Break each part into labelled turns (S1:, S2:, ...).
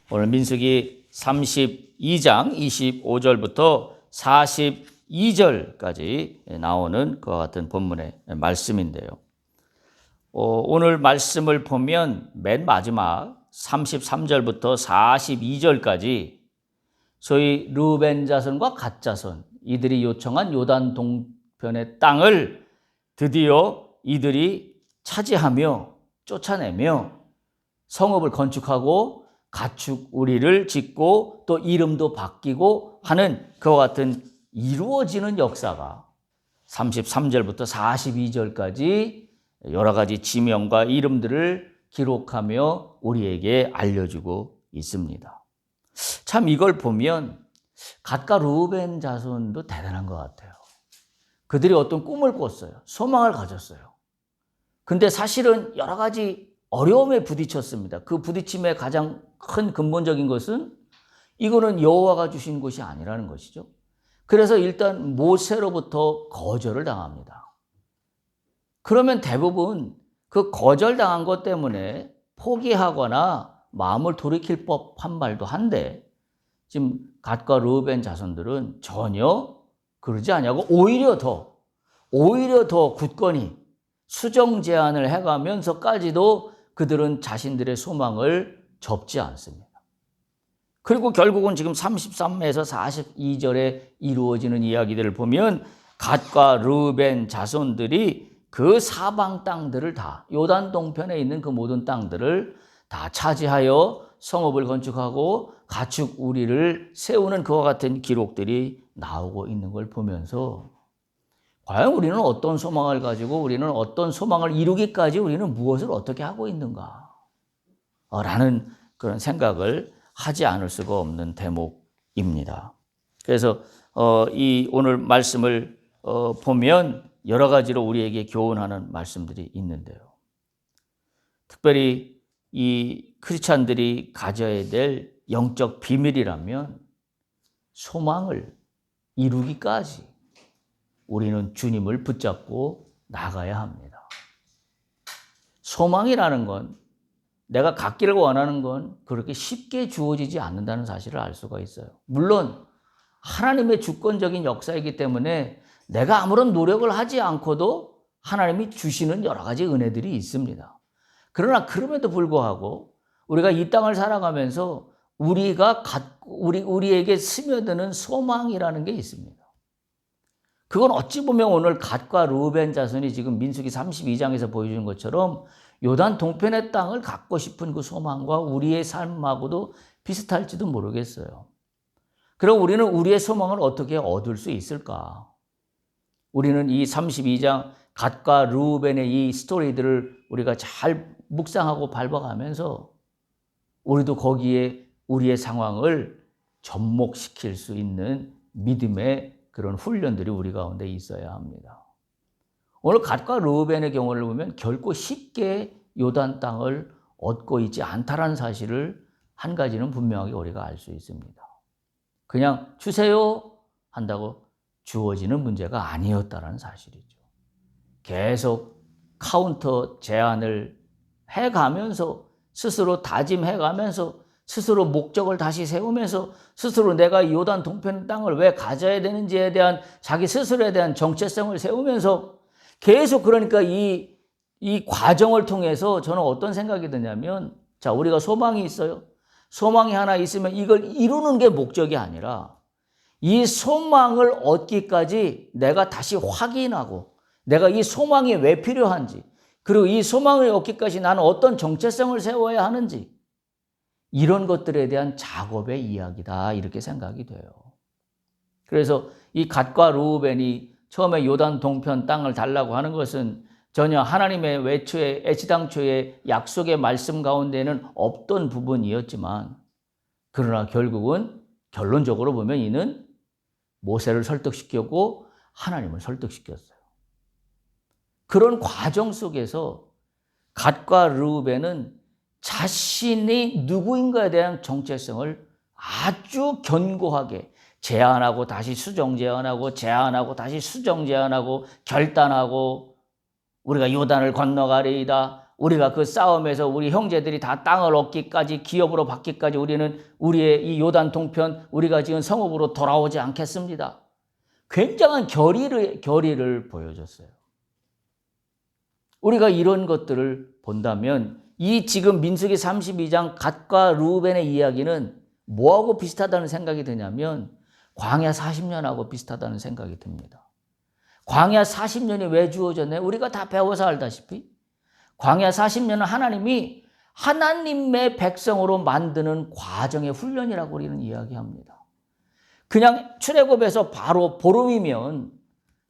S1: 오늘 민수기 32장 25절부터 42절까지 나오는 그와 같은 본문의 말씀인데요. 오늘 말씀을 보면 맨 마지막 33절부터 42절까지 소위 르우벤 자손과 갓 자손, 이들이 요청한 요단 동편의 땅을 드디어 이들이 차지하며 쫓아내며 성읍을 건축하고 가축 우리를 짓고 또 이름도 바뀌고 하는 그와 같은 이루어지는 역사가 33절부터 42절까지 여러 가지 지명과 이름들을 기록하며 우리에게 알려주고 있습니다. 참 이걸 보면 갓과 르우벤 자손도 대단한 것 같아요. 그들이 어떤 꿈을 꿨어요. 소망을 가졌어요. 근데 사실은 여러 가지 어려움에 부딪혔습니다. 그 부딪힘의 가장 큰 근본적인 것은 이거는 여호와가 주신 것이 아니라는 것이죠. 그래서 일단 모세로부터 거절을 당합니다. 그러면 대부분 그 거절당한 것 때문에 포기하거나 마음을 돌이킬 법한 말도 한데 지금 갓과 르우벤 자손들은 전혀 그러지 아니하고 오히려 더 굳건히 수정 제안을 해가면서까지도 그들은 자신들의 소망을 접지 않습니다. 그리고 결국은 지금 33에서 42절에 이루어지는 이야기들을 보면 갓과 르우벤 자손들이 그 사방 땅들을 다 요단 동편에 있는 그 모든 땅들을 다 차지하여 성읍을 건축하고 가축 우리를 세우는 그와 같은 기록들이 나오고 있는 걸 보면서 과연 우리는 어떤 소망을 가지고 우리는 어떤 소망을 이루기까지 우리는 무엇을 어떻게 하고 있는가 라는 그런 생각을 하지 않을 수가 없는 대목입니다. 그래서 이 오늘 말씀을 보면 여러 가지로 우리에게 교훈하는 말씀들이 있는데요. 특별히 이 크리스찬들이 가져야 될 영적 비밀이라면 소망을 이루기까지 우리는 주님을 붙잡고 나가야 합니다. 소망이라는 건 내가 갖기를 원하는 건 그렇게 쉽게 주어지지 않는다는 사실을 알 수가 있어요. 물론 하나님의 주권적인 역사이기 때문에 내가 아무런 노력을 하지 않고도 하나님이 주시는 여러 가지 은혜들이 있습니다. 그러나 그럼에도 불구하고 우리가 이 땅을 살아가면서 우리에게 스며드는 소망이라는 게 있습니다. 그건 어찌 보면 오늘 갓과 르우벤 자손이 지금 민수기 32장에서 보여주는 것처럼 요단 동편의 땅을 갖고 싶은 그 소망과 우리의 삶하고도 비슷할지도 모르겠어요. 그럼 우리는 우리의 소망을 어떻게 얻을 수 있을까? 우리는 이 32장 갓과 르우벤의 이 스토리들을 우리가 잘 묵상하고 밟아가면서 우리도 거기에 우리의 상황을 접목시킬 수 있는 믿음의 그런 훈련들이 우리 가운데 있어야 합니다. 오늘 갓과 르우벤의 경우를 보면 결코 쉽게 요단 땅을 얻고 있지 않다라는 사실을 한 가지는 분명하게 우리가 알 수 있습니다. 그냥 주세요 한다고 주어지는 문제가 아니었다라는 사실이죠. 계속 카운터 제안을 해가면서 스스로 다짐해가면서 스스로 목적을 다시 세우면서 스스로 내가 요단 동편 땅을 왜 가져야 되는지에 대한 자기 스스로에 대한 정체성을 세우면서 계속 그러니까 이 과정을 통해서 저는 어떤 생각이 드냐면 자, 우리가 소망이 있어요. 소망이 하나 있으면 이걸 이루는 게 목적이 아니라 이 소망을 얻기까지 내가 다시 확인하고 내가 이 소망이 왜 필요한지 그리고 이 소망을 얻기까지 나는 어떤 정체성을 세워야 하는지 이런 것들에 대한 작업의 이야기다 이렇게 생각이 돼요. 그래서 이 갓과 르우벤이 처음에 요단 동편 땅을 달라고 하는 것은 전혀 하나님의 애시당초의 약속의 말씀 가운데는 없던 부분이었지만 그러나 결국은 결론적으로 보면 이는 모세를 설득시켰고 하나님을 설득시켰어요. 그런 과정 속에서 갓과 르우벤은 자신이 누구인가에 대한 정체성을 아주 견고하게 제안하고 다시 수정 제안하고 제안하고 다시 수정 제안하고 결단하고 우리가 요단을 건너가리이다. 우리가 그 싸움에서 우리 형제들이 다 땅을 얻기까지 기업으로 받기까지 우리는 우리의 이 요단 동편 우리가 지은 성읍으로 돌아오지 않겠습니다. 굉장한 결의를 보여줬어요. 우리가 이런 것들을 본다면 이 지금 민수기 32장 갓과 루벤의 이야기는 뭐하고 비슷하다는 생각이 드냐면 광야 40년하고 비슷하다는 생각이 듭니다. 광야 40년이 왜 주어졌나요? 우리가 다 배워서 알다시피 광야 40년은 하나님이 하나님의 백성으로 만드는 과정의 훈련이라고 우리는 이야기합니다. 그냥 출애굽에서 바로 보름이면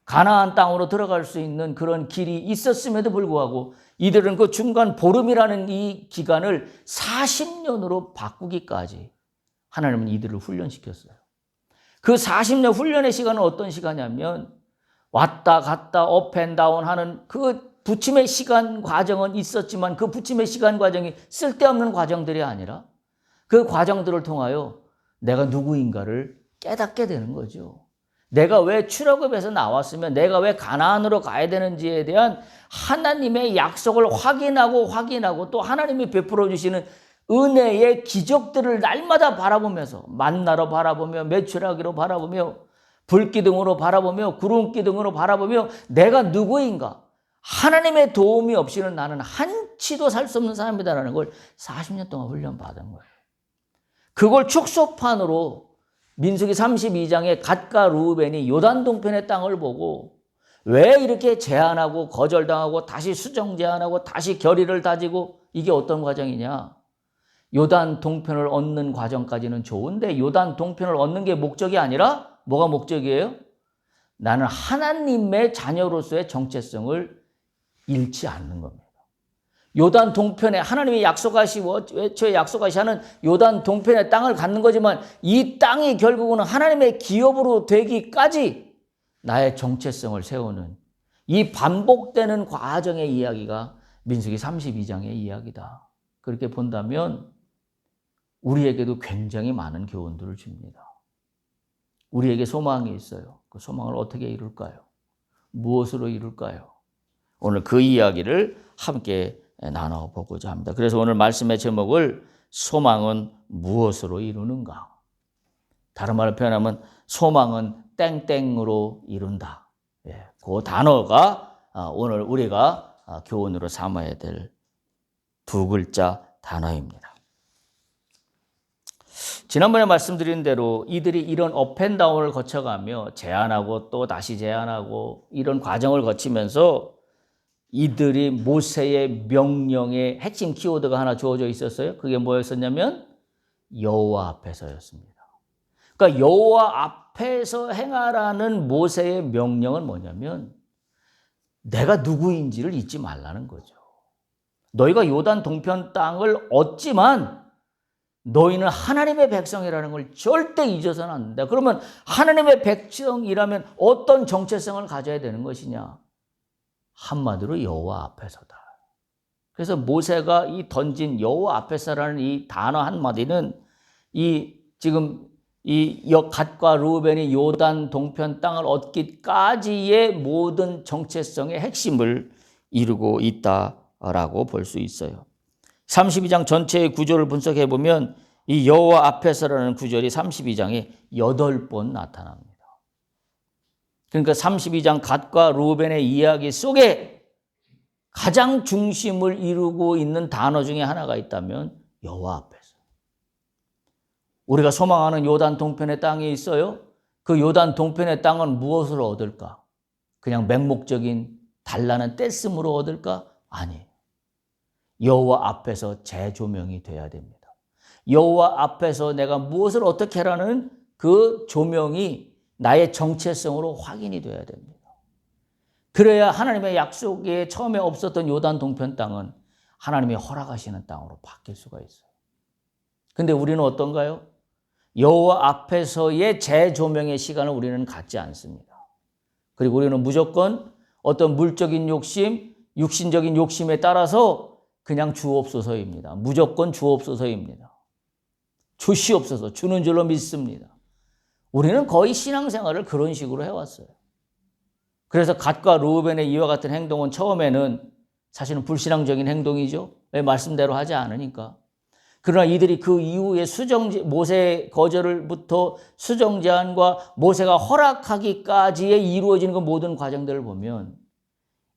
S1: 가나안 땅으로 들어갈 수 있는 그런 길이 있었음에도 불구하고 이들은 그 중간 보름이라는 이 기간을 40년으로 바꾸기까지 하나님은 이들을 훈련시켰어요. 그 40년 훈련의 시간은 어떤 시간이냐면 왔다 갔다 업앤다운 하는 그 부침의 시간 과정은 있었지만 그 부침의 시간 과정이 쓸데없는 과정들이 아니라 그 과정들을 통하여 내가 누구인가를 깨닫게 되는 거죠. 내가 왜 출애굽에서 나왔으면 내가 왜 가나안으로 가야 되는지에 대한 하나님의 약속을 확인하고 또 하나님이 베풀어 주시는 은혜의 기적들을 날마다 바라보면서 만나로 바라보며 메추라기로 바라보며 불기둥으로 바라보며 구름기둥으로 바라보며 내가 누구인가 하나님의 도움이 없이는 나는 한치도 살 수 없는 사람이다라는 걸 40년 동안 훈련받은 거예요. 그걸 축소판으로 민수기 32장에 갓과 루벤이 요단 동편의 땅을 보고 왜 이렇게 제한하고 거절당하고 다시 수정 제한하고 다시 결의를 다지고 이게 어떤 과정이냐. 요단 동편을 얻는 과정까지는 좋은데 요단 동편을 얻는 게 목적이 아니라 뭐가 목적이에요? 나는 하나님의 자녀로서의 정체성을 잃지 않는 겁니다. 요단 동편에 하나님이 약속하시고 애초에 약속하시는 요단 동편의 땅을 갖는 거지만 이 땅이 결국은 하나님의 기업으로 되기까지 나의 정체성을 세우는 이 반복되는 과정의 이야기가 민수기 32장의 이야기다. 그렇게 본다면 우리에게도 굉장히 많은 교훈들을 줍니다. 우리에게 소망이 있어요. 그 소망을 어떻게 이룰까요? 무엇으로 이룰까요? 오늘 그 이야기를 함께 나눠보고자 합니다. 그래서 오늘 말씀의 제목을 소망은 무엇으로 이루는가? 다른 말로 표현하면 소망은 땡땡으로 이룬다. 그 단어가 오늘 우리가 교훈으로 삼아야 될 두 글자 단어입니다. 지난번에 말씀드린 대로 이들이 이런 업앤다운을 거쳐가며 제안하고 또 다시 제안하고 이런 과정을 거치면서 이들이 모세의 명령의 핵심 키워드가 하나 주어져 있었어요. 그게 뭐였었냐면 여호와 앞에서였습니다. 그러니까 여호와 앞에서 행하라는 모세의 명령은 뭐냐면 내가 누구인지를 잊지 말라는 거죠. 너희가 요단 동편 땅을 얻지만 너희는 하나님의 백성이라는 걸 절대 잊어서는 안 된다. 그러면 하나님의 백성이라면 어떤 정체성을 가져야 되는 것이냐? 한마디로 여호와 앞에서다. 그래서 모세가 이 던진 여호와 앞에서라는 이 단어 한마디는 이 지금 이 갓과 루벤이 요단 동편 땅을 얻기까지의 모든 정체성의 핵심을 이루고 있다라고 볼 수 있어요. 32장 전체의 구조를 분석해 보면 이 여호와 앞에서라는 구절이 32장에 8번 나타납니다. 그러니까 32장 갓과 루벤의 이야기 속에 가장 중심을 이루고 있는 단어 중에 하나가 있다면 여호와 앞에서. 우리가 소망하는 요단 동편의 땅이 있어요. 그 요단 동편의 땅은 무엇으로 얻을까? 그냥 맹목적인 단란한 떼씀으로 얻을까? 아니에요. 여호와 앞에서 재조명이 돼야 됩니다. 여호와 앞에서 내가 무엇을 어떻게 하라는 그 조명이 나의 정체성으로 확인이 돼야 됩니다. 그래야 하나님의 약속에 처음에 없었던 요단 동편 땅은 하나님이 허락하시는 땅으로 바뀔 수가 있어요. 근데 우리는 어떤가요? 여호와 앞에서의 재조명의 시간을 우리는 갖지 않습니다. 그리고 우리는 무조건 어떤 물적인 욕심, 육신적인 욕심에 따라서 그냥 주옵소서입니다. 무조건 주옵소서입니다. 주시옵소서, 주는 줄로 믿습니다. 우리는 거의 신앙생활을 그런 식으로 해왔어요. 그래서 갓과 루벤의 이와 같은 행동은 처음에는 사실은 불신앙적인 행동이죠. 왜? 말씀대로 하지 않으니까. 그러나 이들이 그 이후에 모세 거절을부터 수정 제한과 모세가 허락하기까지에 이루어지는 그 모든 과정들을 보면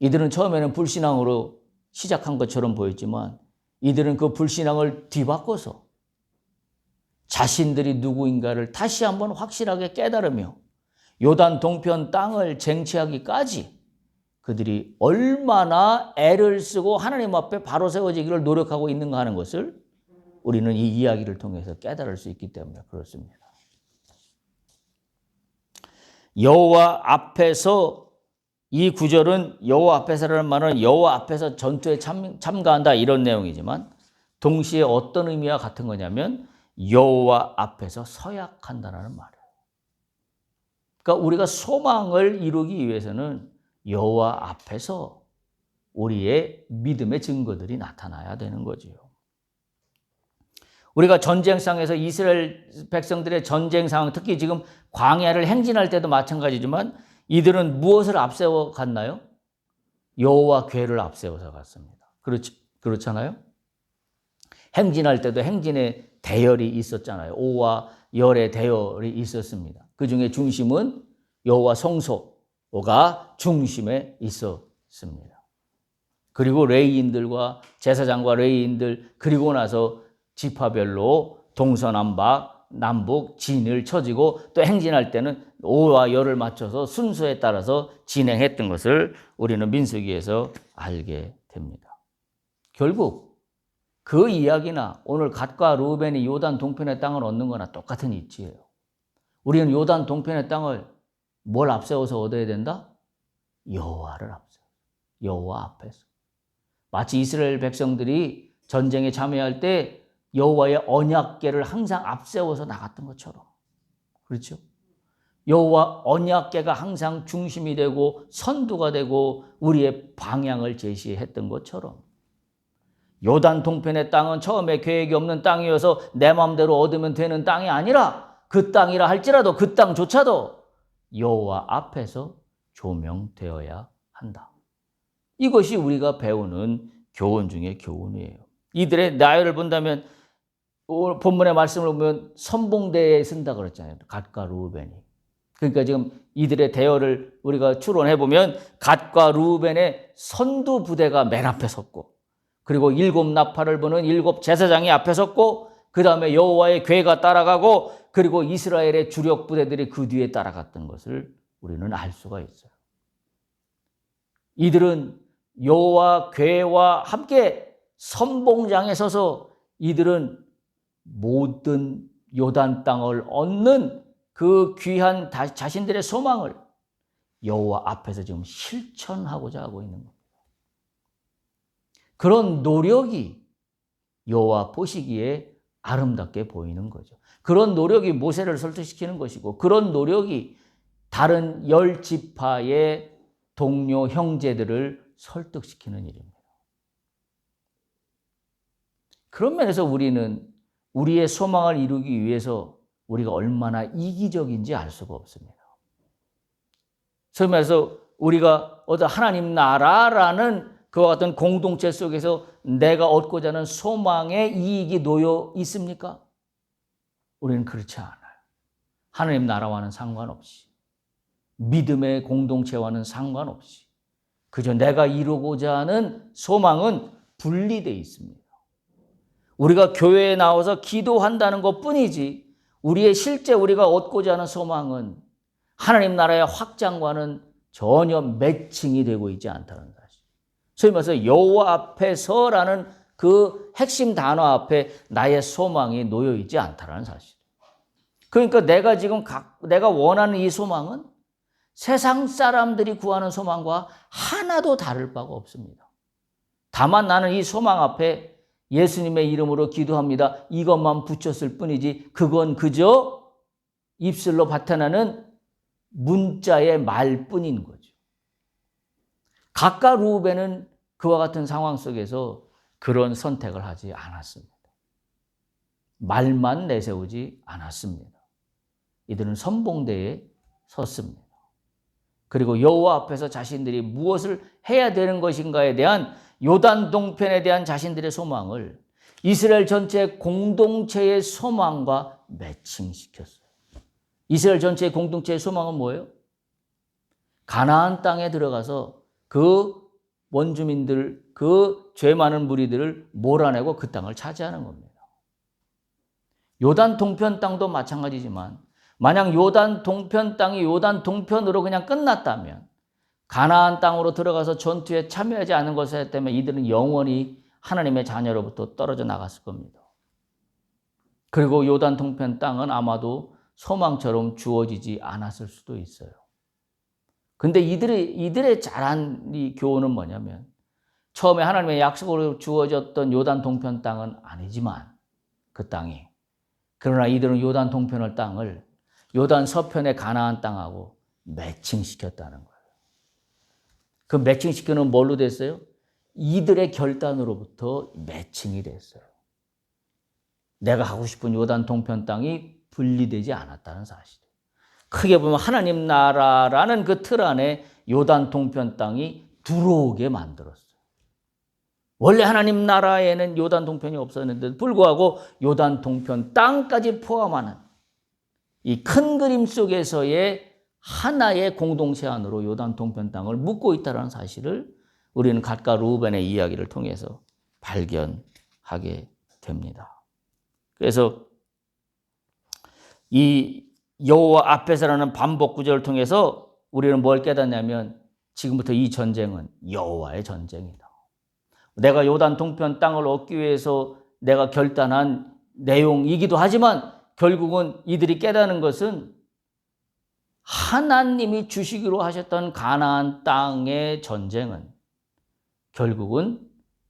S1: 이들은 처음에는 불신앙으로 시작한 것처럼 보였지만 이들은 그 불신앙을 뒤바꿔서 자신들이 누구인가를 다시 한번 확실하게 깨달으며 요단 동편 땅을 쟁취하기까지 그들이 얼마나 애를 쓰고 하나님 앞에 바로 세워지기를 노력하고 있는가 하는 것을 우리는 이 이야기를 통해서 깨달을 수 있기 때문에 그렇습니다. 여호와 앞에서, 이 구절은 여호와 앞에서라는 말은 여호와 앞에서 전투에 참가한다 이런 내용이지만 동시에 어떤 의미와 같은 거냐면 여호와 앞에서 서약한다는 말이에요. 그러니까 우리가 소망을 이루기 위해서는 여호와 앞에서 우리의 믿음의 증거들이 나타나야 되는 거지요. 우리가 전쟁상에서 이스라엘 백성들의 전쟁 상황, 특히 지금 광야를 행진할 때도 마찬가지지만 이들은 무엇을 앞세워 갔나요? 여호와 궤를 앞세워서 갔습니다. 그렇잖아요? 행진할 때도 행진의 대열이 있었잖아요. 오와 열의 대열이 있었습니다. 그 중에 중심은 여호와 성소가 중심에 있었습니다. 그리고 레위인들과 제사장과 레위인들, 그리고 나서 지파별로 동서남북 남북 진을 쳐지고 또 행진할 때는 오와 열을 맞춰서 순서에 따라서 진행했던 것을 우리는 민수기에서 알게 됩니다. 결국 그 이야기나 오늘 갓과 루벤이 요단 동편의 땅을 얻는 거나 똑같은 이치예요. 우리는 요단 동편의 땅을 뭘 앞세워서 얻어야 된다? 여호와를 앞세워. 여호와 앞에서. 마치 이스라엘 백성들이 전쟁에 참여할 때 여호와의 언약궤를 항상 앞세워서 나갔던 것처럼. 그렇죠? 여호와 언약궤가 항상 중심이 되고 선두가 되고 우리의 방향을 제시했던 것처럼 요단 동편의 땅은 처음에 계획이 없는 땅이어서 내 마음대로 얻으면 되는 땅이 아니라 그 땅이라 할지라도 그 땅조차도 여호와 앞에서 조명되어야 한다. 이것이 우리가 배우는 교훈 중에 교훈이에요. 이들의 나열을 본다면 오늘 본문의 말씀을 보면 선봉대에 쓴다 그랬잖아요. 갓과 루벤이. 그러니까 지금 이들의 대열을 우리가 추론해 보면 갓과 루벤의 선두 부대가 맨 앞에 섰고 그리고 7 나팔을 부는 7 제사장이 앞에 섰고 그 다음에 여호와의 궤가 따라가고 그리고 이스라엘의 주력 부대들이 그 뒤에 따라갔던 것을 우리는 알 수가 있어요. 이들은 여호와 궤와 함께 선봉장에 서서 이들은 모든 요단 땅을 얻는 그 귀한 자신들의 소망을 여호와 앞에서 지금 실천하고자 하고 있는 겁니다. 그런 노력이 여호와 보시기에 아름답게 보이는 거죠. 그런 노력이 모세를 설득시키는 것이고 그런 노력이 다른 10지파의 동료 형제들을 설득시키는 일입니다. 그런 면에서 우리는 우리의 소망을 이루기 위해서 우리가 얼마나 이기적인지 알 수가 없습니다. 소위 말해서 우리가 어떤 하나님 나라라는 그와 같은 공동체 속에서 내가 얻고자 하는 소망의 이익이 놓여 있습니까? 우리는 그렇지 않아요. 하나님 나라와는 상관없이 믿음의 공동체와는 상관없이 그저 내가 이루고자 하는 소망은 분리되어 있습니다. 우리가 교회에 나와서 기도한다는 것뿐이지 우리의 실제 우리가 얻고자 하는 소망은 하나님 나라의 확장과는 전혀 매칭이 되고 있지 않다는 사실. 소위 말해서 여호와 앞에서라는 그 핵심 단어 앞에 나의 소망이 놓여 있지 않다는 사실. 그러니까 내가 원하는 이 소망은 세상 사람들이 구하는 소망과 하나도 다를 바가 없습니다. 다만 나는 이 소망 앞에 예수님의 이름으로 기도합니다. 이것만 붙였을 뿐이지 그건 그저 입술로 나타나는 문자의 말뿐인 거죠. 갓과 루벤은 그와 같은 상황 속에서 그런 선택을 하지 않았습니다. 말만 내세우지 않았습니다. 이들은 선봉대에 섰습니다. 그리고 여호와 앞에서 자신들이 무엇을 해야 되는 것인가에 대한 요단 동편에 대한 자신들의 소망을 이스라엘 전체 공동체의 소망과 매칭시켰어요. 이스라엘 전체의 공동체의 소망은 뭐예요? 가나안 땅에 들어가서 그 원주민들, 그 죄 많은 무리들을 몰아내고 그 땅을 차지하는 겁니다. 요단 동편 땅도 마찬가지지만 만약 요단 동편 땅이 요단 동편으로 그냥 끝났다면, 가나안 땅으로 들어가서 전투에 참여하지 않은 것에 때문에 이들은 영원히 하나님의 자녀로부터 떨어져 나갔을 겁니다. 그리고 요단 동편 땅은 아마도 소망처럼 주어지지 않았을 수도 있어요. 근데 이들의 잘한 이 교훈은 뭐냐면, 처음에 하나님의 약속으로 주어졌던 요단 동편 땅은 아니지만 그 땅이, 그러나 이들은 요단 동편의 땅을 요단 서편의 가나안 땅하고 매칭시켰다는 거예요. 그 매칭시키는 뭘로 됐어요? 이들의 결단으로부터 매칭이 됐어요. 내가 하고 싶은 요단 동편 땅이 분리되지 않았다는 사실. 크게 보면 하나님 나라라는 그 틀 안에 요단 동편 땅이 들어오게 만들었어요. 원래 하나님 나라에는 요단 동편이 없었는데도 불구하고 요단 동편 땅까지 포함하는 이 큰 그림 속에서의 하나의 공동체 안으로 요단 동편 땅을 묶고 있다는 사실을 우리는 갓과 루벤의 이야기를 통해서 발견하게 됩니다. 그래서 이 여호와 앞에서라는 반복 구절을 통해서 우리는 뭘 깨닫냐면, 지금부터 이 전쟁은 여호와의 전쟁이다. 내가 요단 동편 땅을 얻기 위해서 내가 결단한 내용이기도 하지만, 결국은 이들이 깨닫는 것은 하나님이 주시기로 하셨던 가나안 땅의 전쟁은 결국은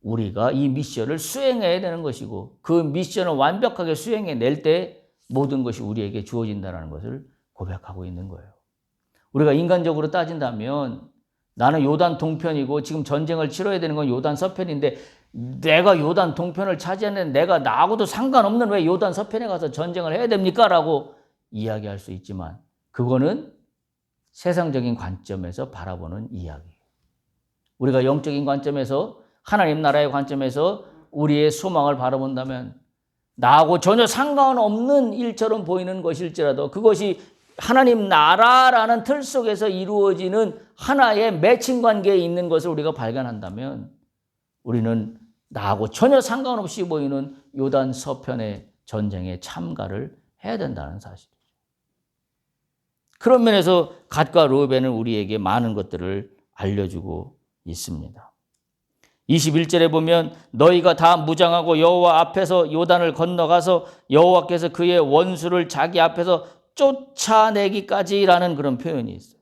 S1: 우리가 이 미션을 수행해야 되는 것이고, 그 미션을 완벽하게 수행해낼 때 모든 것이 우리에게 주어진다는 것을 고백하고 있는 거예요. 우리가 인간적으로 따진다면 나는 요단 동편이고 지금 전쟁을 치러야 되는 건 요단 서편인데, 내가 요단 동편을 차지하는, 내가 나하고도 상관없는 왜 요단 서편에 가서 전쟁을 해야 됩니까? 라고 이야기할 수 있지만, 그거는 세상적인 관점에서 바라보는 이야기예요. 우리가 영적인 관점에서, 하나님 나라의 관점에서 우리의 소망을 바라본다면 나하고 전혀 상관없는 일처럼 보이는 것일지라도 그것이 하나님 나라라는 틀 속에서 이루어지는 하나의 매칭 관계에 있는 것을 우리가 발견한다면, 우리는 나하고 전혀 상관없이 보이는 요단 서편의 전쟁에 참가를 해야 된다는 사실이죠. 그런 면에서 갓과 르우벤은 우리에게 많은 것들을 알려주고 있습니다. 21절에 보면 너희가 다 무장하고 여호와 앞에서 요단을 건너가서 여호와께서 그의 원수를 자기 앞에서 쫓아내기까지라는 그런 표현이 있어요.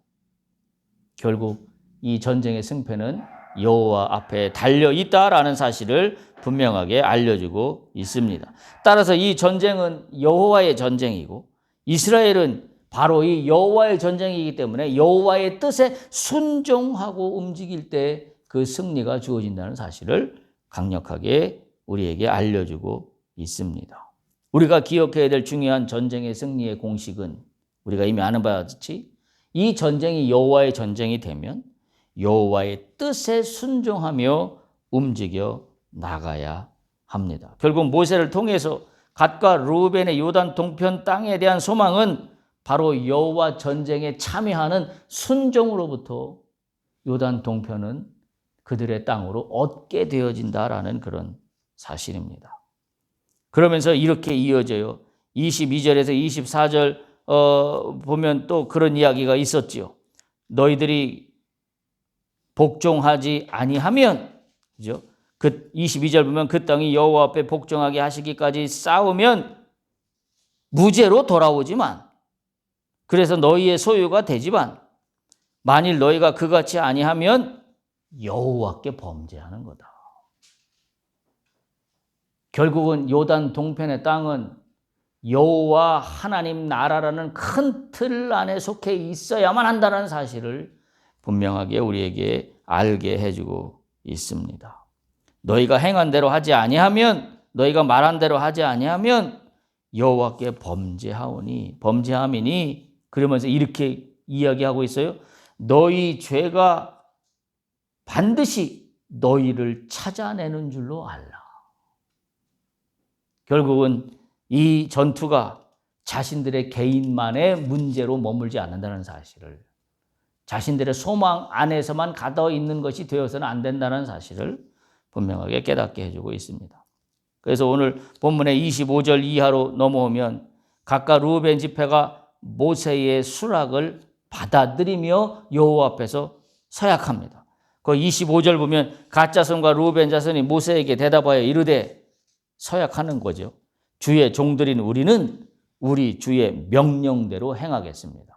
S1: 결국 이 전쟁의 승패는 여호와 앞에 달려 있다라는 사실을 분명하게 알려주고 있습니다. 따라서 이 전쟁은 여호와의 전쟁이고 이스라엘은 바로 이 여호와의 전쟁이기 때문에 여호와의 뜻에 순종하고 움직일 때 그 승리가 주어진다는 사실을 강력하게 우리에게 알려주고 있습니다. 우리가 기억해야 될 중요한 전쟁의 승리의 공식은 우리가 이미 아는 바와 같이 이 전쟁이 여호와의 전쟁이 되면 여호와의 뜻에 순종하며 움직여 나가야 합니다. 결국 모세를 통해서 갓과 르우벤의 요단 동편 땅에 대한 소망은 바로 여호와 전쟁에 참여하는 순종으로부터 요단 동편은 그들의 땅으로 얻게 되어진다라는 그런 사실입니다. 그러면서 이렇게 이어져요. 22절에서 24절 보면 또 그런 이야기가 있었지요. 너희들이 복종하지 아니하면, 그죠? 그 22절 보면 그 땅이 여호와 앞에 복종하게 하시기까지 싸우면 무죄로 돌아오지만, 그래서 너희의 소유가 되지만 만일 너희가 그같이 아니하면 여호와께 범죄하는 거다. 결국은 요단 동편의 땅은 여호와 하나님 나라라는 큰 틀 안에 속해 있어야만 한다는 사실을 분명하게 우리에게 알게 해주고 있습니다. 너희가 행한 대로 하지 아니하면, 너희가 말한 대로 하지 아니하면 여호와께 범죄함이니, 그러면서 이렇게 이야기하고 있어요. 너희 죄가 반드시 너희를 찾아내는 줄로 알라. 결국은 이 전투가 자신들의 개인만의 문제로 머물지 않는다는 사실을, 자신들의 소망 안에서만 가둬 있는 것이 되어서는 안 된다는 사실을 분명하게 깨닫게 해주고 있습니다. 그래서 오늘 본문의 25절 이하로 넘어오면 각각 르우벤 지파가 모세의 수락을 받아들이며 여호와 앞에서 서약합니다. 그 25절 보면 갓 자손과 르우벤 자손이 모세에게 대답하여 이르되, 서약하는 거죠. 주의 종들인 우리는 우리 주의 명령대로 행하겠습니다.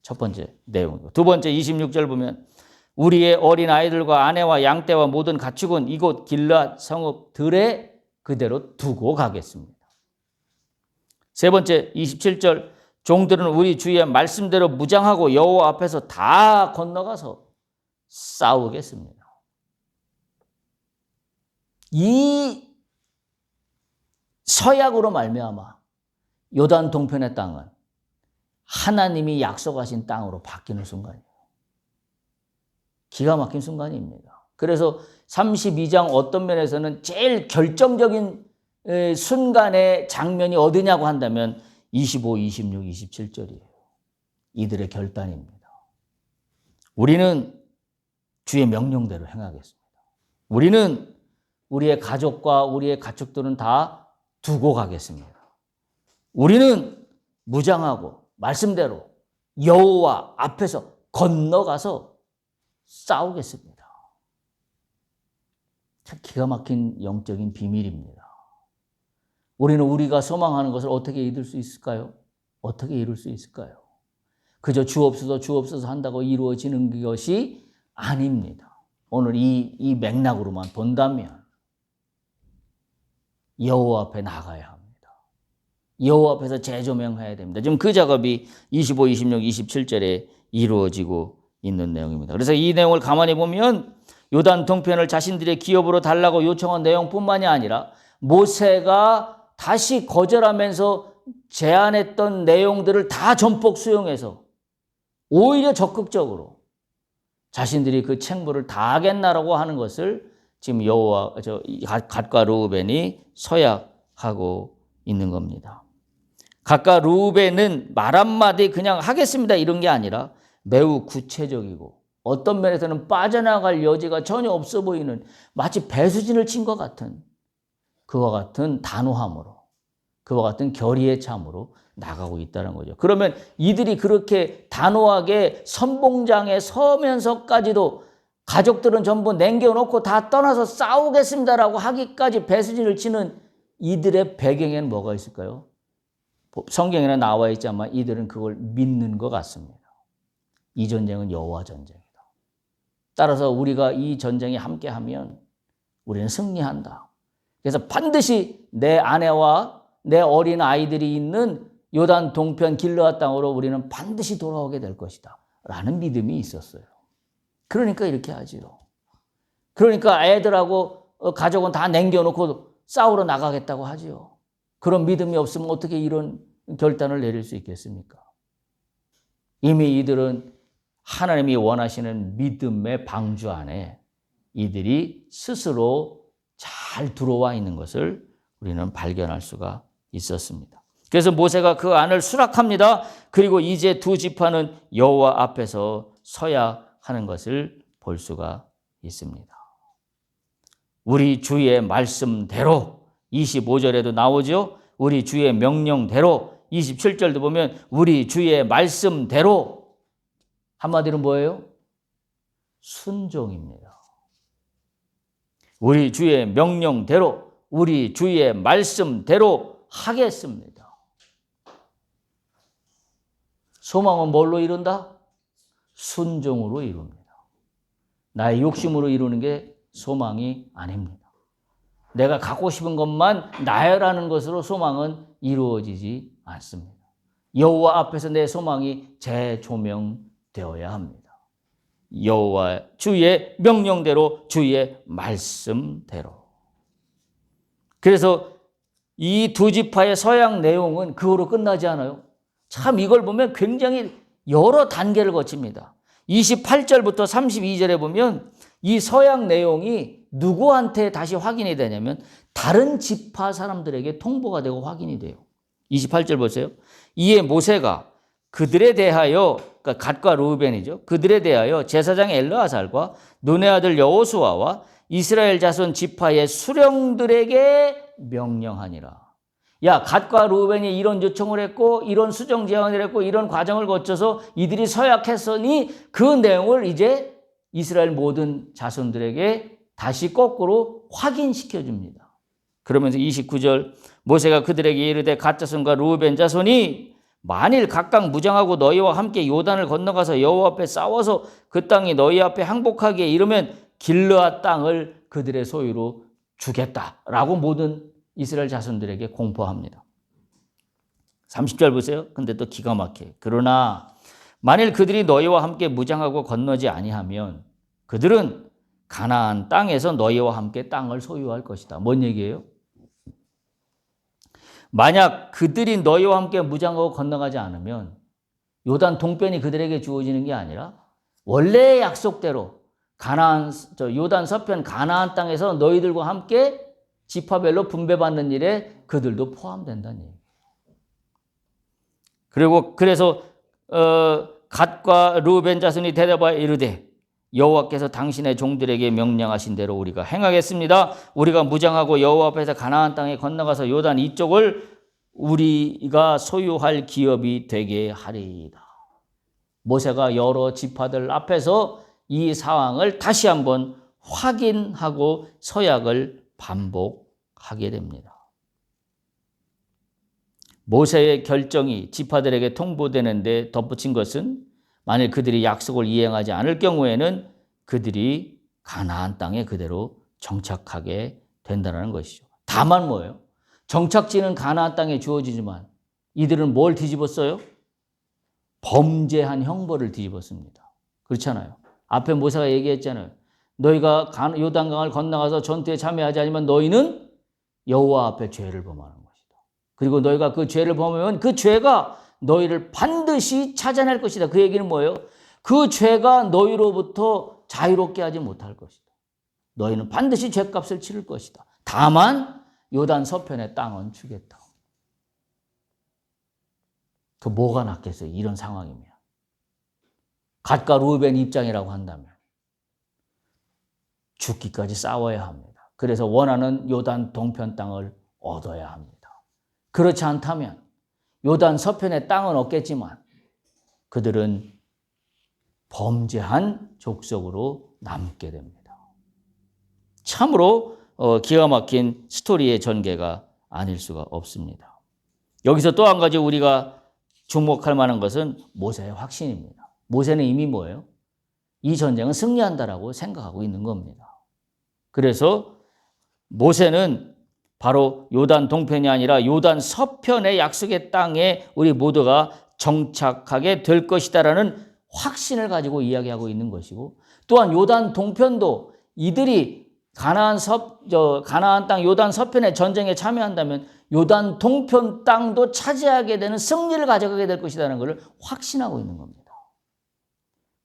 S1: 첫 번째 내용이고, 두 번째 26절 보면 우리의 어린 아이들과 아내와 양떼와 모든 가축은 이곳 길앗 성읍 들에 그대로 두고 가겠습니다. 세 번째 27절, 종들은 우리 주의 말씀대로 무장하고 여호와 앞에서 다 건너가서 싸우겠습니다. 이 서약으로 말미암아 요단 동편의 땅은 하나님이 약속하신 땅으로 바뀌는 순간이에요. 기가 막힌 순간입니다. 그래서 32장 어떤 면에서는 제일 결정적인 순간의 장면이 어디냐고 한다면 25, 26, 27절이에요. 이들의 결단입니다. 우리는 주의 명령대로 행하겠습니다. 우리는 우리의 가족과 우리의 가축들은 다 두고 가겠습니다. 우리는 무장하고 말씀대로 여호와 앞에서 건너가서 싸우겠습니다. 참 기가 막힌 영적인 비밀입니다. 우리는 우리가 소망하는 것을 어떻게 이룰 수 있을까요? 어떻게 이룰 수 있을까요? 그저 주옵소서 한다고 이루어지는 것이 아닙니다. 오늘 이 맥락으로만 본다면 여호와 앞에 나가야 합니다. 여호와 앞에서 재조명해야 됩니다. 지금 그 작업이 25, 26, 27절에 이루어지고 있는 내용입니다. 그래서 이 내용을 가만히 보면 요단 동편을 자신들의 기업으로 달라고 요청한 내용뿐만이 아니라 모세가 다시 거절하면서 제안했던 내용들을 다 전폭 수용해서 오히려 적극적으로 자신들이 그 책무를 다하겠나라고 하는 것을 지금 갓과 르우벤이 서약하고 있는 겁니다. 갓과 르우벤은 말 한마디 그냥 하겠습니다 이런 게 아니라 매우 구체적이고 어떤 면에서는 빠져나갈 여지가 전혀 없어 보이는 마치 배수진을 친 것 같은 그와 같은 단호함으로, 그와 같은 결의의 참으로 나가고 있다는 거죠. 그러면 이들이 그렇게 단호하게 선봉장에 서면서까지도 가족들은 전부 남겨놓고 다 떠나서 싸우겠습니다라고 하기까지 배수진을 치는 이들의 배경에는 뭐가 있을까요? 성경에는 나와 있지만 이들은 그걸 믿는 것 같습니다. 이 전쟁은 여호와 전쟁이다. 따라서 우리가 이 전쟁에 함께하면 우리는 승리한다. 그래서 반드시 내 아내와 내 어린 아이들이 있는 요단 동편 길르앗 땅으로 우리는 반드시 돌아오게 될 것이다 라는 믿음이 있었어요. 그러니까 이렇게 하지요. 그러니까 애들하고 가족은 다 남겨놓고 싸우러 나가겠다고 하지요. 그런 믿음이 없으면 어떻게 이런 결단을 내릴 수 있겠습니까? 이미 이들은 하나님이 원하시는 믿음의 방주 안에 이들이 스스로 잘 들어와 있는 것을 우리는 발견할 수가 있었습니다. 그래서 모세가 그 안을 수락합니다. 그리고 이제 두 지파는 여호와 앞에서 서야 하는 것을 볼 수가 있습니다. 우리 주의 말씀대로 25절에도 나오죠. 우리 주의 명령대로 27절도 보면 우리 주의 말씀대로 한마디로 뭐예요? 순종입니다. 우리 주의 명령대로 우리 주의 말씀대로 하겠습니다. 소망은 뭘로 이룬다? 순종으로 이룹니다. 나의 욕심으로 이루는 게 소망이 아닙니다. 내가 갖고 싶은 것만 나야라는 것으로 소망은 이루어지지 않습니다. 여호와 앞에서 내 소망이 재조명되어야 합니다. 여호와 주의 명령대로 주의 말씀대로. 그래서 이 두 지파의 서약 내용은 그거로 끝나지 않아요. 참 이걸 보면 굉장히 여러 단계를 거칩니다. 28절부터 32절에 보면 이 서약 내용이 누구한테 다시 확인이 되냐면 다른 지파 사람들에게 통보가 되고 확인이 돼요. 28절 보세요. 이에 모세가 그들에 대하여, 그러니까 갓과 루벤이죠. 그들에 대하여 제사장 엘르아살과 눈의 아들 여호수아와 이스라엘 자손 지파의 수령들에게 명령하니라. 야, 갓과 루벤이 이런 요청을 했고 이런 수정 제안을 했고 이런 과정을 거쳐서 이들이 서약했으니 그 내용을 이제 이스라엘 모든 자손들에게 다시 거꾸로 확인시켜 줍니다. 그러면서 29절 모세가 그들에게 이르되 갓 자손과 루벤 자손이 만일 각각 무장하고 너희와 함께 요단을 건너가서 여호와 앞에 싸워서 그 땅이 너희 앞에 항복하기에 이르면 길르앗 땅을 그들의 소유로 주겠다라고 모든 이스라엘 자손들에게 공포합니다. 30절 보세요. 근데 또 기가 막혀요. 그러나 만일 그들이 너희와 함께 무장하고 건너지 아니하면 그들은 가나안 땅에서 너희와 함께 땅을 소유할 것이다. 뭔 얘기예요? 만약 그들이 너희와 함께 무장하고 건너가지 않으면 요단 동편이 그들에게 주어지는 게 아니라 원래의 약속대로 요단 서편 가나안 땅에서 너희들과 함께 지파별로 분배받는 일에 그들도 포함된다는 얘기예요. 그래서 갓과 루벤 자손이 대답하여 이르되 여호와께서 당신의 종들에게 명령하신 대로 우리가 행하겠습니다. 우리가 무장하고 여호와 앞에서 가나안 땅에 건너가서 요단 이쪽을 우리가 소유할 기업이 되게 하리이다. 모세가 여러 지파들 앞에서 이 상황을 다시 한번 확인하고 서약을 반복하게 됩니다. 모세의 결정이 지파들에게 통보되는데 덧붙인 것은 만일 그들이 약속을 이행하지 않을 경우에는 그들이 가나안 땅에 그대로 정착하게 된다는 것이죠. 다만 뭐예요? 정착지는 가나안 땅에 주어지지만 이들은 뭘 뒤집었어요? 범죄한 형벌을 뒤집었습니다. 그렇잖아요. 앞에 모세가 얘기했잖아요. 너희가 요단강을 건너가서 전투에 참여하지 않으면 너희는 여호와 앞에 죄를 범하는 것이다. 그리고 너희가 그 죄를 범하면 그 죄가 너희를 반드시 찾아낼 것이다. 그 얘기는 뭐예요? 그 죄가 너희로부터 자유롭게 하지 못할 것이다. 너희는 반드시 죄값을 치를 것이다. 다만 요단 서편의 땅은 주겠다. 그 뭐가 낫겠어요? 이런 상황이면. 갓과 루벤 입장이라고 한다면 죽기까지 싸워야 합니다. 그래서 원하는 요단 동편 땅을 얻어야 합니다. 그렇지 않다면 요단 서편의 땅은 없겠지만 그들은 범죄한 족속으로 남게 됩니다. 참으로 기가 막힌 스토리의 전개가 아닐 수가 없습니다. 여기서 또 한 가지 우리가 주목할 만한 것은 모세의 확신입니다. 모세는 이미 뭐예요? 이 전쟁은 승리한다라고 생각하고 있는 겁니다. 그래서 모세는 바로 요단 동편이 아니라 요단 서편의 약속의 땅에 우리 모두가 정착하게 될 것이다라는 확신을 가지고 이야기하고 있는 것이고, 또한 요단 동편도 이들이 가나안 땅 요단 서편의 전쟁에 참여한다면 요단 동편 땅도 차지하게 되는 승리를 가져가게 될 것이라는 것을 확신하고 있는 겁니다.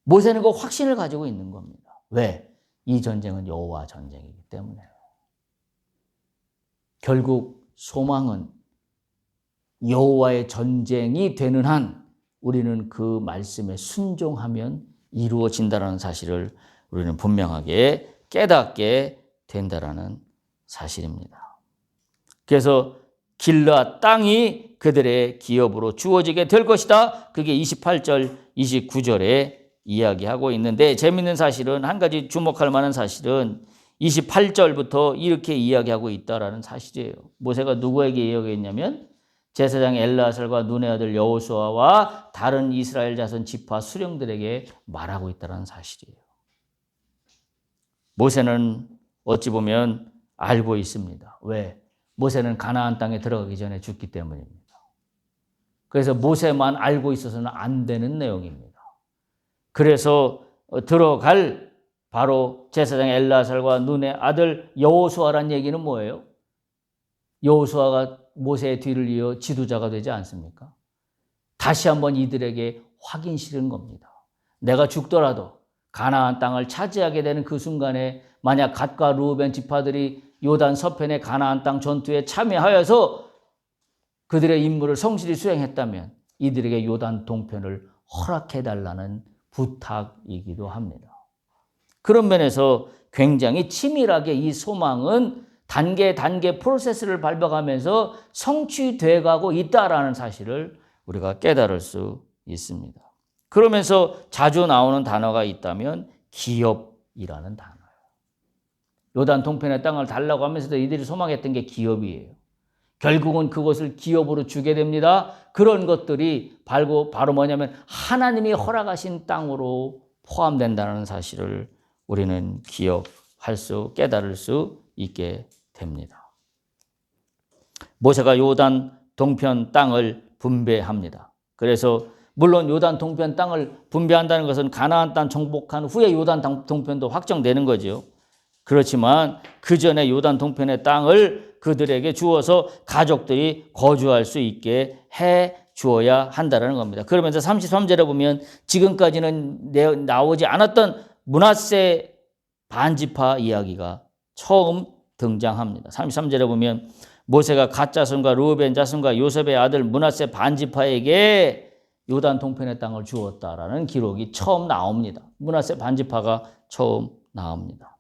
S1: 모세는 그 확신을 가지고 있는 겁니다. 왜? 이 전쟁은 여호와 전쟁이기 때문에요. 결국 소망은 여호와의 전쟁이 되는 한 우리는 그 말씀에 순종하면 이루어진다는 사실을 우리는 분명하게 깨닫게 된다라는 사실입니다. 그래서 길르앗 땅이 그들의 기업으로 주어지게 될 것이다. 그게 28절, 29절에 이야기하고 있는데, 재미있는 사실은, 한 가지 주목할 만한 사실은 28절부터 이렇게 이야기하고 있다라는 사실이에요. 모세가 누구에게 이야기했냐면 제사장 엘르아살과 눈의 아들 여호수아와 다른 이스라엘 자손 지파 수령들에게 말하고 있다는 사실이에요. 모세는 어찌 보면 알고 있습니다. 왜? 모세는 가나안 땅에 들어가기 전에 죽기 때문입니다. 그래서 모세만 알고 있어서는 안 되는 내용입니다. 그래서 들어갈 바로 제사장 엘르아살과 눈의 아들 여호수아란 얘기는 뭐예요? 여호수아가 모세의 뒤를 이어 지도자가 되지 않습니까? 다시 한번 이들에게 확인 실은 겁니다. 내가 죽더라도 가나안 땅을 차지하게 되는 그 순간에 만약 갓과 르우벤 지파들이 요단 서편의 가나안 땅 전투에 참여하여서 그들의 임무를 성실히 수행했다면 이들에게 요단 동편을 허락해달라는 부탁이기도 합니다. 그런 면에서 굉장히 치밀하게 이 소망은 단계 프로세스를 밟아가면서 성취돼 가고 있다라는 사실을 우리가 깨달을 수 있습니다. 그러면서 자주 나오는 단어가 있다면 기업이라는 단어예요. 요단 동편의 땅을 달라고 하면서도 이들이 소망했던 게 기업이에요. 결국은 그것을 기업으로 주게 됩니다. 그런 것들이 바로 뭐냐면 하나님이 허락하신 땅으로 포함된다는 사실을 우리는 깨달을 수 있게 됩니다. 모세가 요단 동편 땅을 분배합니다. 그래서 물론 요단 동편 땅을 분배한다는 것은 가나안 땅 정복한 후에 요단 동편도 확정되는 거죠. 그렇지만 그 전에 요단 동편의 땅을 그들에게 주어서 가족들이 거주할 수 있게 해 주어야 한다는 겁니다. 그러면서 33절에 보면 지금까지는 나오지 않았던 므낫세 반지파 이야기가 처음 등장합니다. 33절에 보면 모세가 갓 자손과 르우벤 자손과 요셉의 아들 므낫세 반지파에게 요단 동편의 땅을 주었다라는 기록이 처음 나옵니다. 므낫세 반지파가 처음 나옵니다.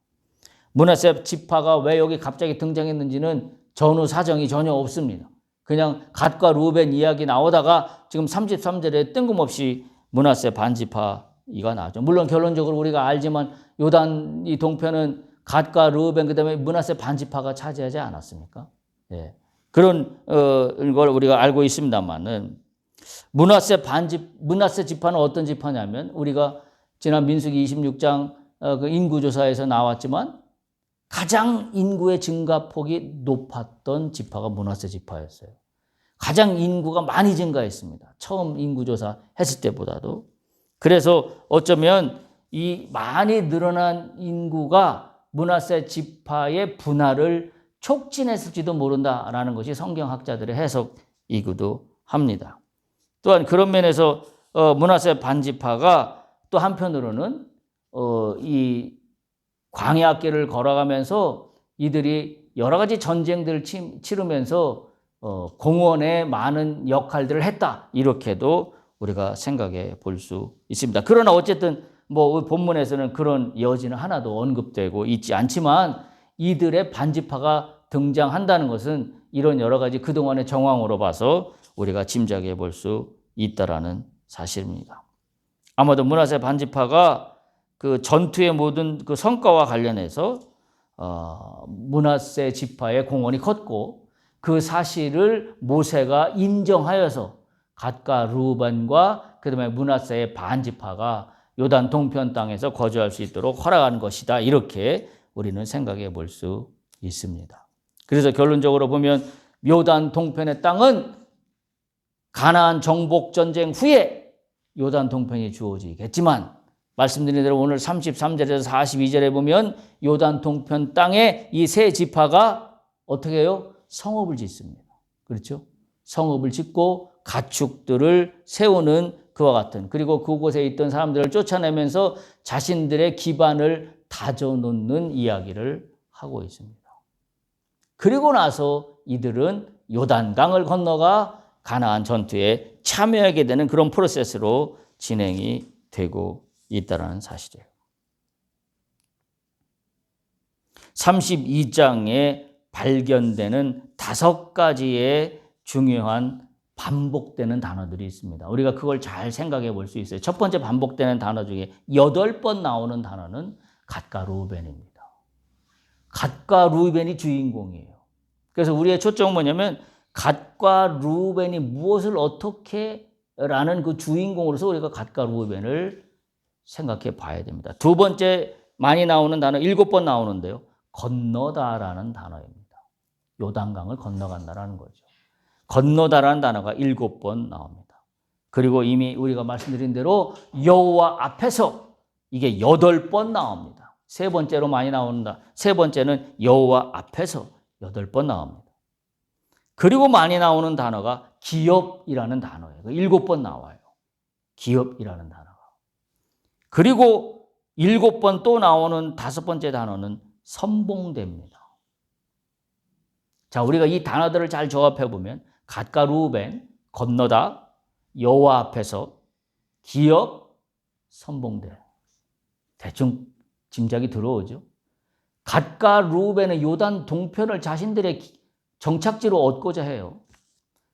S1: 므낫세 지파가 왜 여기 갑자기 등장했는지는 전후 사정이 전혀 없습니다. 그냥 갓과 르우벤 이야기 나오다가 지금 33절에 뜬금없이 므낫세 반지파가 나오죠. 물론 결론적으로 우리가 알지만 요단 이 동편은 갓과 르우벤 그다음에 므낫세 반지파가 차지하지 않았습니까? 예. 그런 걸 우리가 알고 있습니다만은 므낫세 지파는 어떤 지파냐면 우리가 지난 민수기 26장 그 인구조사에서 나왔지만 가장 인구의 증가폭이 높았던 지파가 므낫세 지파였어요. 가장 인구가 많이 증가했습니다. 처음 인구조사 했을 때보다도. 그래서 어쩌면 이 많이 늘어난 인구가 므낫세 지파의 분할을 촉진했을지도 모른다라는 것이 성경학자들의 해석이기도 합니다. 또한 그런 면에서 므낫세 반지파가 또 한편으로는 이 광야길을 걸어가면서 이들이 여러 가지 전쟁들을 치르면서 공헌에 많은 역할들을 했다. 이렇게도 우리가 생각해 볼 수 있습니다. 그러나 어쨌든 뭐 본문에서는 그런 여지는 하나도 언급되고 있지 않지만 이들의 반지파가 등장한다는 것은 이런 여러 가지 그동안의 정황으로 봐서 우리가 짐작해 볼 수 있다라는 사실입니다. 아마도 므낫세 반지파가 그 전투의 모든 그 성과와 관련해서 므낫세 지파의 공헌이 컸고 그 사실을 모세가 인정하여서 갓과 르우벤과 그다음에 므낫세의 반지파가 요단 동편 땅에서 거주할 수 있도록 허락한 것이다. 이렇게 우리는 생각해 볼 수 있습니다. 그래서 결론적으로 보면 요단 동편의 땅은 가나안 정복 전쟁 후에 요단 동편이 주어지겠지만 말씀드린 대로 오늘 33절에서 42절에 보면 요단 동편 땅에 이 세 지파가 어떻게 해요? 성읍을 짓습니다. 그렇죠? 성읍을 짓고 가축들을 세우는 그와 같은 그리고 그곳에 있던 사람들을 쫓아내면서 자신들의 기반을 다져놓는 이야기를 하고 있습니다. 그리고 나서 이들은 요단강을 건너가 가나안 전투에 참여하게 되는 그런 프로세스로 진행이 되고 있다는 사실이에요. 32장에 발견되는 5가지의 중요한 반복되는 단어들이 있습니다. 우리가 그걸 잘 생각해 볼 수 있어요. 첫 번째 반복되는 단어 중에 8번 나오는 단어는 갓과 르우벤입니다. 갓과 르우벤이 주인공이에요. 그래서 우리의 초점은 뭐냐면 갓과 르우벤이 무엇을 어떻게 라는 그 주인공으로서 우리가 갓과 르우벤을 생각해 봐야 됩니다. 두 번째 많이 나오는 단어 7번 나오는데요. 건너다라는 단어입니다. 요단강을 건너간다라는 거죠. 건너다라는 단어가 7번 나옵니다. 그리고 이미 우리가 말씀드린 대로 여호와 앞에서 이게 8번 나옵니다. 세 번째로 많이 나온다. 세 번째는 여호와 앞에서 8번 나옵니다. 그리고 많이 나오는 단어가 기업이라는 단어예요. 7번 나와요. 기업이라는 단어가. 그리고 7번 또 나오는 5번째 단어는 선봉대입니다. 자, 우리가 이 단어들을 잘 조합해 보면 갓과 루벤, 건너다, 여호와 앞에서, 기업, 선봉대. 대충 짐작이 들어오죠. 갓과 루벤의 요단 동편을 자신들의 정착지로 얻고자 해요.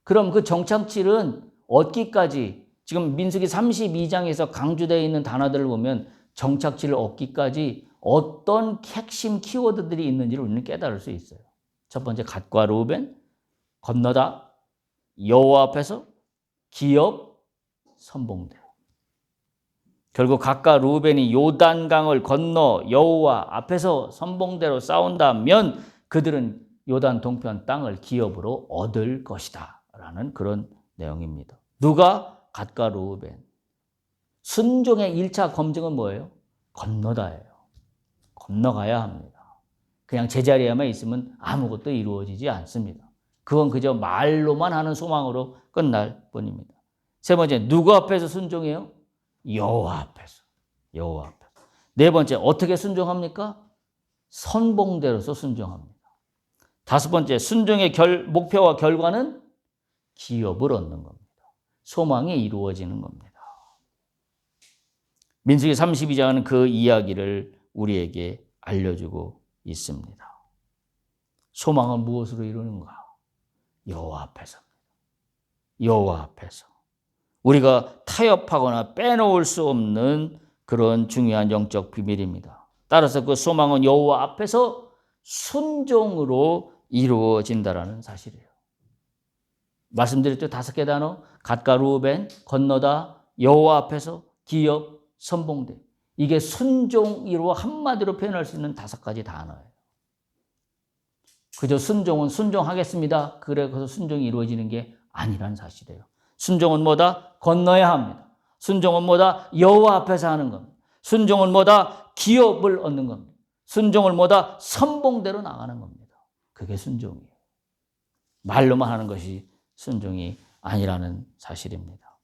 S1: 그럼 그 정착지는 얻기까지, 지금 민수기 32장에서 강조되어 있는 단어들을 보면 정착지를 얻기까지 어떤 핵심 키워드들이 있는지를 우리는 깨달을 수 있어요. 첫 번째, 갓과 루벤, 건너다, 여호와 앞에서, 기업, 선봉대. 결국 갓과 루벤이 요단강을 건너 여호와 앞에서 선봉대로 싸운다면 그들은 요단 동편 땅을 기업으로 얻을 것이다 라는 그런 내용입니다. 누가? 갓과 루벤. 순종의 1차 검증은 뭐예요? 건너다예요. 건너가야 합니다. 그냥 제자리에만 있으면 아무것도 이루어지지 않습니다. 그건 그저 말로만 하는 소망으로 끝날 뿐입니다. 세 번째, 누구 앞에서 순종해요? 여호와 앞에서. 여호와 앞에서. 네 번째, 어떻게 순종합니까? 선봉대로서 순종합니다. 5번째, 순종의 목표와 결과는 기업을 얻는 겁니다. 소망이 이루어지는 겁니다. 민수기 32장은 그 이야기를 우리에게 알려주고 있습니다. 소망은 무엇으로 이루는가? 여호와 앞에서입니다. 여호와 앞에서. 우리가 타협하거나 빼놓을 수 없는 그런 중요한 영적 비밀입니다. 따라서 그 소망은 여호와 앞에서 순종으로 이루어진다라는 사실이에요. 말씀드렸죠? 5개 단어. 갓과 루벤, 건너다, 여호와 앞에서, 기업, 선봉대. 이게 순종으로 한마디로 표현할 수 있는 5가지 단어예요. 그저 순종은 순종하겠습니다. 그래서 순종이 이루어지는 게 아니란 사실이에요. 순종은 뭐다? 건너야 합니다. 순종은 뭐다? 여호와 앞에서 하는 겁니다. 순종은 뭐다? 기업을 얻는 겁니다. 순종은 뭐다? 선봉대로 나가는 겁니다. 그게 순종이에요. 말로만 하는 것이 순종이 아니라는 사실입니다.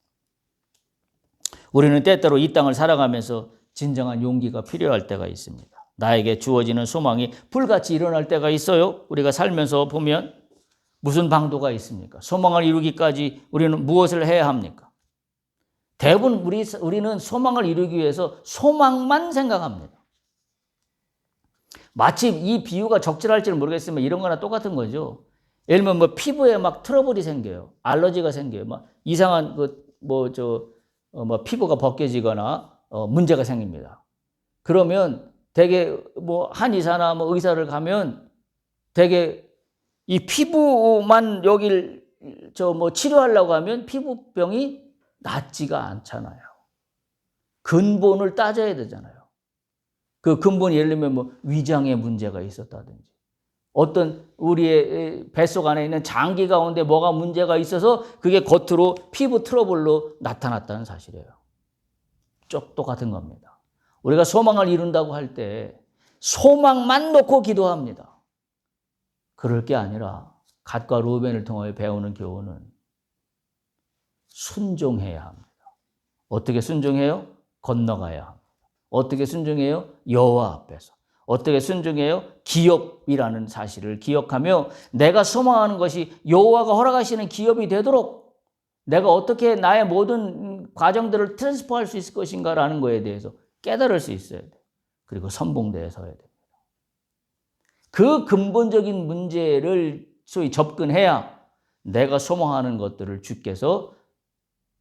S1: 우리는 때때로 이 땅을 살아가면서 진정한 용기가 필요할 때가 있습니다. 나에게 주어지는 소망이 불같이 일어날 때가 있어요. 우리가 살면서 보면 무슨 방도가 있습니까? 소망을 이루기까지 우리는 무엇을 해야 합니까? 대부분 우리는 소망을 이루기 위해서 소망만 생각합니다. 마치 이 비유가 적절할지는 모르겠지만 이런 거나 똑같은 거죠. 예를 들면 뭐 피부에 막 트러블이 생겨요. 알러지가 생겨요. 막 이상한 피부가 벗겨지거나 문제가 생깁니다. 그러면 되게 뭐 한의사나 뭐 의사를 가면 되게 이 피부만 여길 치료하려고 하면 피부병이 낫지가 않잖아요. 근본을 따져야 되잖아요. 그 근본이 예를 들면 뭐 위장에 문제가 있었다든지 어떤 우리의 뱃속 안에 있는 장기 가운데 뭐가 문제가 있어서 그게 겉으로 피부 트러블로 나타났다는 사실이에요. 똑같은 겁니다. 우리가 소망을 이룬다고 할 때 소망만 놓고 기도합니다. 그럴 게 아니라 갓과 루벤을 통하여 배우는 교훈은 순종해야 합니다. 어떻게 순종해요? 건너가야 합니다. 어떻게 순종해요? 여호와 앞에서. 어떻게 순종해요? 기업이라는 사실을 기억하며 내가 소망하는 것이 여호와가 허락하시는 기업이 되도록 내가 어떻게 나의 모든 과정들을 트랜스퍼할 수 있을 것인가라는 거에 대해서 깨달을 수 있어야 돼요. 그리고 선봉대에 서야 됩니다. 그 근본적인 문제를 소위 접근해야 내가 소망하는 것들을 주께서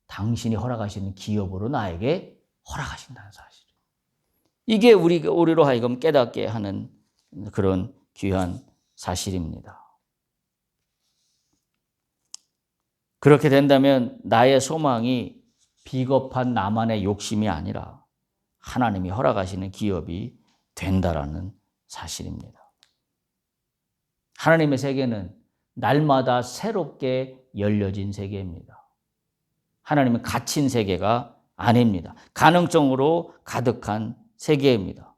S1: 당신이 허락하시는 기업으로 나에게 허락하신다는 사실. 이게 우리로 하여금 깨닫게 하는 그런 귀한 사실입니다. 그렇게 된다면 나의 소망이 비겁한 나만의 욕심이 아니라 하나님이 허락하시는 기업이 된다라는 사실입니다. 하나님의 세계는 날마다 새롭게 열려진 세계입니다. 하나님은 갇힌 세계가 아닙니다. 가능성으로 가득한 세계입니다.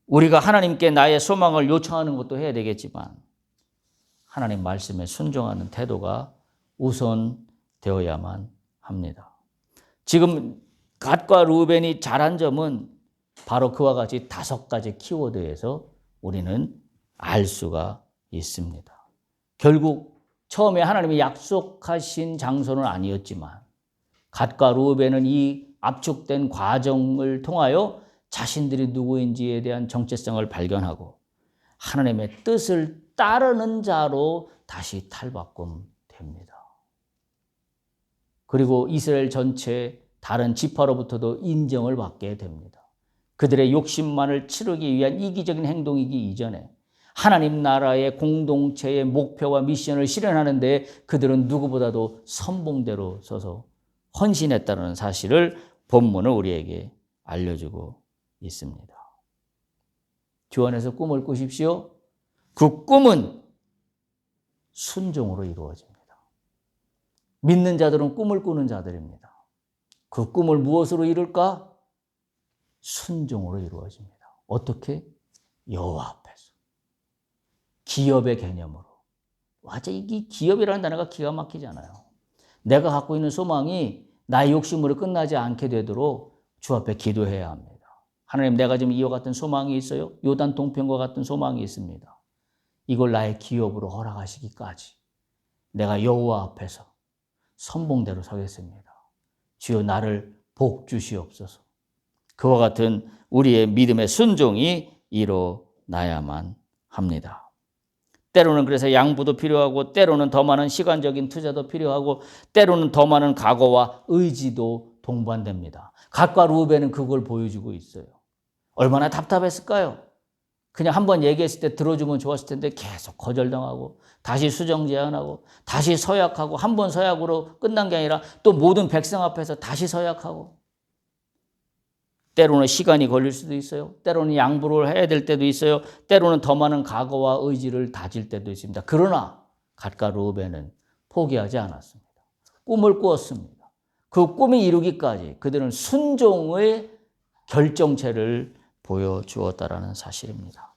S1: 우리가 하나님께 나의 소망을 요청하는 것도 해야 되겠지만 하나님 말씀에 순종하는 태도가 우선되어야만 합니다. 지금 갓과 루벤이 잘한 점은 바로 그와 같이 5가지 키워드에서 우리는 알 수가 있습니다. 결국 처음에 하나님이 약속하신 장소는 아니었지만 갓과 루벤은 이 압축된 과정을 통하여 자신들이 누구인지에 대한 정체성을 발견하고 하나님의 뜻을 따르는 자로 다시 탈바꿈됩니다. 그리고 이스라엘 전체 다른 지파로부터도 인정을 받게 됩니다. 그들의 욕심만을 치르기 위한 이기적인 행동이기 이전에 하나님 나라의 공동체의 목표와 미션을 실현하는 데 그들은 누구보다도 선봉대로 서서 헌신했다는 사실을 본문은 우리에게 알려주고 있습니다. 주 안에서 꿈을 꾸십시오. 그 꿈은 순종으로 이루어집니다. 믿는 자들은 꿈을 꾸는 자들입니다. 그 꿈을 무엇으로 이룰까? 순종으로 이루어집니다. 어떻게? 여호와 앞에서. 기업의 개념으로. 맞아, 이 기업이라는 단어가 기가 막히잖아요. 내가 갖고 있는 소망이 나의 욕심으로 끝나지 않게 되도록 주 앞에 기도해야 합니다. 하나님, 내가 지금 이와 같은 소망이 있어요. 요단 동편과 같은 소망이 있습니다. 이걸 나의 기업으로 허락하시기까지 내가 여호와 앞에서 선봉대로 서겠습니다. 주여 나를 복 주시옵소서. 그와 같은 우리의 믿음의 순종이 일어나야만 합니다. 때로는 그래서 양보도 필요하고 때로는 더 많은 시간적인 투자도 필요하고 때로는 더 많은 각오와 의지도 동반됩니다. 갓과 루벤은 그걸 보여주고 있어요. 얼마나 답답했을까요? 그냥 한번 얘기했을 때 들어주면 좋았을 텐데 계속 거절당하고 다시 수정 제안하고 다시 서약하고 한 번 서약으로 끝난 게 아니라 또 모든 백성 앞에서 다시 서약하고 때로는 시간이 걸릴 수도 있어요. 때로는 양보를 해야 될 때도 있어요. 때로는 더 많은 각오와 의지를 다질 때도 있습니다. 그러나 갓과 루벤은 포기하지 않았습니다. 꿈을 꾸었습니다. 그 꿈이 이루기까지 그들은 순종의 결정체를 보여주었다라는 사실입니다.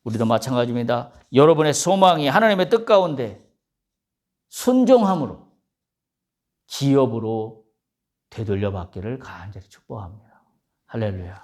S1: 우리도 마찬가지입니다. 여러분의 소망이 하나님의 뜻 가운데 순종함으로 기업으로 되돌려 받기를 간절히 축복합니다. 할렐루야.